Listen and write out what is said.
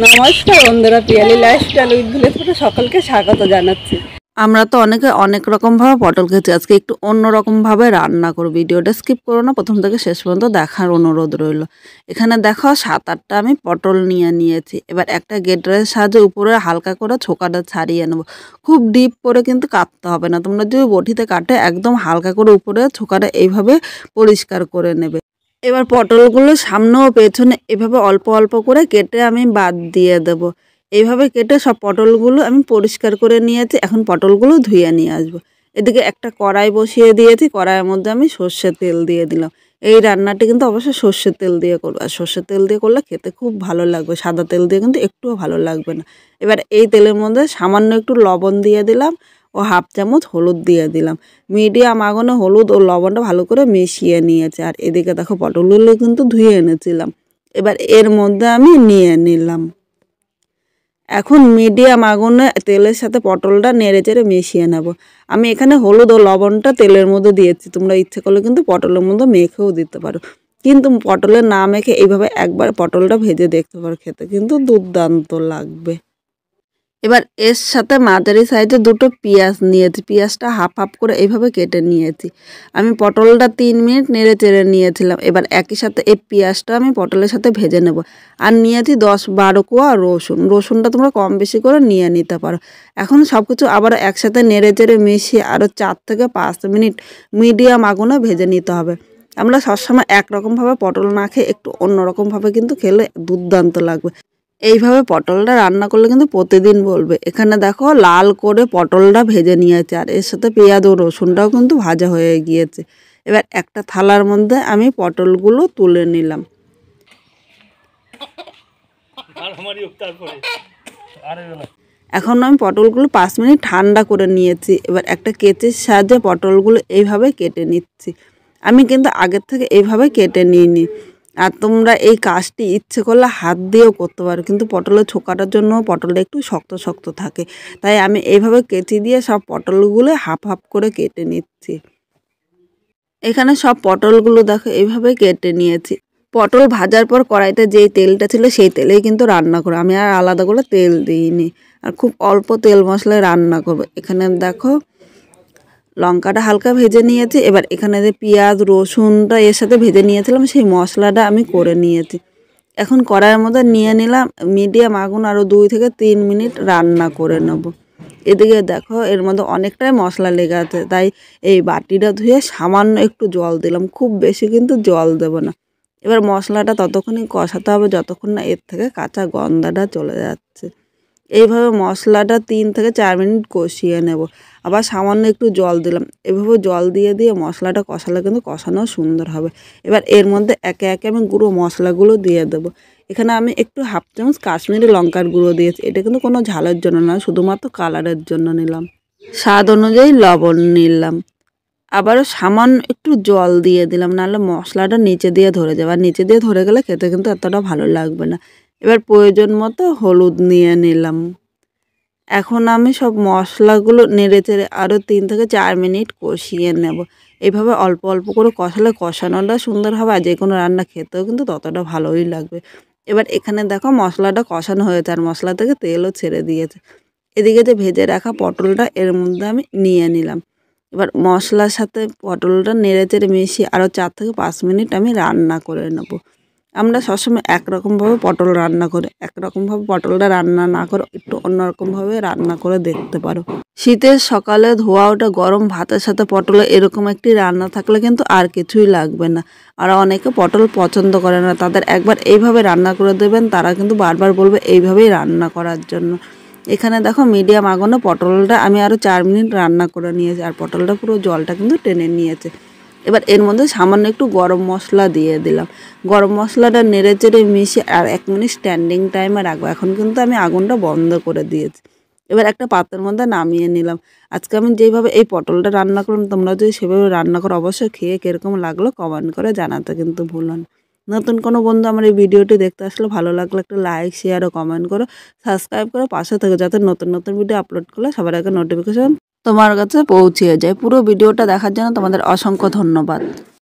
নমস্কার বন্ধুরা, Piyali lifestyle with village সকলকে স্বাগত জানাচ্ছি। আমরা তো অনেকে অনেক রকমভাবে পটল খেয়েছি, আজকে একটু অন্যরকমভাবে রান্না করব। ভিডিওটা স্কিপ করো না, প্রথম থেকে শেষ পর্যন্ত দেখার অনুরোধ রইল। এখানে দেখো 7-8টা আমি পটল নিয়েছি। এবার একটা গ্রেটারের সাহায্যে উপরে হালকা করে ছোকাটা ছাড়িয়ে নেব। খুব ডিপ করে কিন্তু কাটতে হবে না, তোমরা যদি বটিতে কাটে একদম হালকা করে উপরে ছোকাটা এইভাবে পরিষ্কার করে নেবে। এবার পটলগুলো সামনে ও পেছনে এভাবে অল্প অল্প করে কেটে আমি বাদ দিয়ে দেব। এইভাবে কেটে সব পটলগুলো আমি পরিষ্কার করে নিয়েছি। এখন পটলগুলো ধুয়ে নিয়ে আসবো। এদিকে একটা কড়াই বসিয়ে দিয়েছি, কড়াইয়ের মধ্যে আমি সর্ষের তেল দিয়ে দিলাম। এই রান্নাটি কিন্তু অবশ্যই সর্ষের তেল দিয়ে করবো, আর সর্ষের তেল দিয়ে করলে খেতে খুব ভালো লাগবে, সাদা তেল দিয়ে কিন্তু একটুও ভালো লাগবে না। এবার এই তেলের মধ্যে সামান্য একটু লবণ দিয়ে দিলাম ও 1/2 চামচ হলুদ দিয়ে দিলাম। মিডিয়াম আগুনে হলুদ ও লবণটা ভালো করে মিশিয়ে নিয়েছে। আর এদিকে দেখো পটলগুলো কিন্তু ধুয়ে এনেছিলাম। এবার এর মধ্যে আমি নিয়ে নিলাম। এখন মিডিয়াম আগুনে তেলের সাথে পটলটা নেড়ে চেড়ে মিশিয়ে নেব। আমি এখানে হলুদ ও লবণটা তেলের মধ্যে দিয়েছি, তোমরা ইচ্ছে করলে কিন্তু পটলের মধ্যে মেখেও দিতে পারো, কিন্তু পটলের না মেখে এইভাবে একবার পটলটা ভেজে দেখতে পারো, খেতে কিন্তু দুর্দান্ত লাগবে। এবার এর সাথে মাঝারি সাইজে 2টো পেঁয়াজ নিয়েছি, পেঁয়াজটা হাফ হাফ করে এইভাবে কেটে নিয়েছি। আমি পটলটা 3 মিনিট নেড়ে চেড়ে নিয়েছিলাম। এবার একই সাথে এই পেঁয়াজটা আমি পটলের সাথে ভেজে নেব। আর নিয়েছি 10-12 কোয়া রসুনটা তোমরা কম বেশি করে নিয়ে নিতে পারো। এখন সব কিছু আবার একসাথে নেড়ে চেড়ে মিশিয়ে আরও 4 থেকে 5 মিনিট মিডিয়াম আগুনে ভেজে নিতে হবে। আমরা সবসময় একরকমভাবে পটল না খেয়ে একটু অন্যরকমভাবে কিন্তু খেলে দুর্দান্ত লাগবে। এইভাবে পটলটা রান্না করলে কিন্তু প্রতিদিন বলবে। এখানে দেখো লাল করে পটলটা ভেজে নিয়েছে, আর এর সাথে পেঁয়াজ ও রসুনটাও কিন্তু ভাজা হয়ে গিয়েছে। এবার একটা থালার মধ্যে আমি পটলগুলো তুলে নিলাম। এখন আমি পটলগুলো 5 মিনিট ঠান্ডা করে নিয়েছি। এবার একটা কেচির সাহায্যে পটলগুলো এইভাবে কেটে নিচ্ছি। আমি কিন্তু আগের থেকে এইভাবে কেটে নিইনি। আর তোমরা এই কাজটি ইচ্ছে করলে হাত দিয়েও করতে পারো, কিন্তু পটলের ছোকাটার জন্য পটলটা একটু শক্ত শক্ত থাকে, তাই আমি এইভাবে কেচি দিয়ে সব পটলগুলো হাফ হাফ করে কেটে নিচ্ছি। এখানে সব পটলগুলো দেখো এইভাবে কেটে নিয়েছি। পটল ভাজার পর কড়াইতে যেই তেলটা ছিল সেই তেলেই কিন্তু রান্না করো, আমি আর আলাদা করে তেল দিইনি, আর খুব অল্প তেল মশলায় রান্না করবো। এখানে দেখো লঙ্কাটা হালকা ভেজে নিয়েছি। এবার এখানে যে পেঁয়াজ রসুনটা এর সাথে ভেজে নিয়েছিলাম সেই মশলাটা আমি করে নিয়েছি। এখন কড়াইয়ের মধ্যে নিয়ে নিলাম, মিডিয়াম আগুন আরও 2 থেকে 3 মিনিট রান্না করে নেব। এদিকে দেখো এর মধ্যে অনেকটাই মশলা লেগে আছে, তাই এই বাটিটা ধুয়ে সামান্য একটু জল দিলাম, খুব বেশি কিন্তু জল দেব না। এবার মশলাটা ততক্ষণই কষাতে হবে যতক্ষণ না এর থেকে কাঁচা গন্ধটা চলে যাচ্ছে। এইভাবে মশলাটা 3 থেকে 4 মিনিট কষিয়ে নেব। আবার সামান্য একটু জল দিলাম। এভাবে জল দিয়ে দিয়ে মশলাটা কষালে কিন্তু কষানো সুন্দর হবে। এবার এর মধ্যে একে একে আমি গুঁড়ো মশলাগুলো দিয়ে দেবো। এখানে আমি একটু 1/2 চামচ কাশ্মীরি লঙ্কার গুঁড়ো দিয়েছি, এটা কিন্তু কোনো ঝালের জন্য না, শুধুমাত্র কালারের জন্য নিলাম। স্বাদ অনুযায়ী লবণ নিলাম। আবারও সামান্য একটু জল দিয়ে দিলাম, নাহলে মশলাটা নিচে দিয়ে ধরে যাবে, আর নিচে দিয়ে ধরে গেলে খেতে কিন্তু এতটা ভালো লাগবে না। এবার প্রয়োজন মতো হলুদ নিয়ে নিলাম। এখন আমি সব মশলাগুলো নেড়ে চেড়ে আরও 3 থেকে 4 মিনিট কষিয়ে নেব। এইভাবে অল্প অল্প করে কষালে কষানোটা সুন্দর হবে, আর যে কোনো রান্না খেতেও কিন্তু ততটা ভালোই লাগবে। এবার এখানে দেখো মশলাটা কষানো হয়েছে, আর মশলা থেকে তেলও ছেড়ে দিয়েছে। এদিকে যে ভেজে রাখা পটলটা এর মধ্যে আমি নিয়ে নিলাম। এবার মশলার সাথে পটলটা নেড়ে চেড়ে মিশিয়ে আরও 4 থেকে 5 মিনিট আমি রান্না করে নেব। আমরা সবসময় একরকমভাবে পটল রান্না করি, একরকমভাবে পটলটা রান্না না করে একটু অন্যরকমভাবে রান্না করে দেখতে পারো। শীতের সকালে ধোয়া ওঠা গরম ভাতের সাথে পটলে এরকম একটি রান্না থাকলে কিন্তু আর কিছুই লাগবে না। আর অনেকে পটল পছন্দ করে না, তাদের একবার এইভাবে রান্না করে দেবেন, তারা কিন্তু বারবার বলবে এইভাবেই রান্না করার জন্য। এখানে দেখো মিডিয়াম আগুনে পটলটা আমি আরও 4 মিনিট রান্না করে নিয়েছি, আর পটলটা পুরো জলটা কিন্তু টেনে নিয়েছে। এবার এর মধ্যে সামান্য একটু গরম মশলা দিয়ে দিলাম। গরম মশলাটা নেড়ে চেড়ে মিশিয়ে আর 1 মিনিট স্ট্যান্ডিং টাইমে রাখবো। এখন কিন্তু আমি আগুনটা বন্ধ করে দিয়েছি। এবার একটা পাত্রের মধ্যে নামিয়ে নিলাম। আজকে আমি যেইভাবে এই পটলটা রান্না করলাম, তোমরা যদি সেভাবে রান্না করো অবশ্যই খেয়ে কীরকম লাগলো কমেন্ট করে জানাতে কিন্তু ভুলো না। নতুন কোনো বন্ধু আমার এই ভিডিওটি দেখতে আসলে ভালো লাগলে একটা লাইক শেয়ার ও কমেন্ট করো, সাবস্ক্রাইব করে পাশে থেকে, যাতে নতুন নতুন ভিডিও আপলোড করলে সবার আগে নোটিফিকেশন তোমার কাছে পৌঁছে যায়। পুরো ভিডিওটা দেখার জন্য তোমাদের অসংখ্য ধন্যবাদ।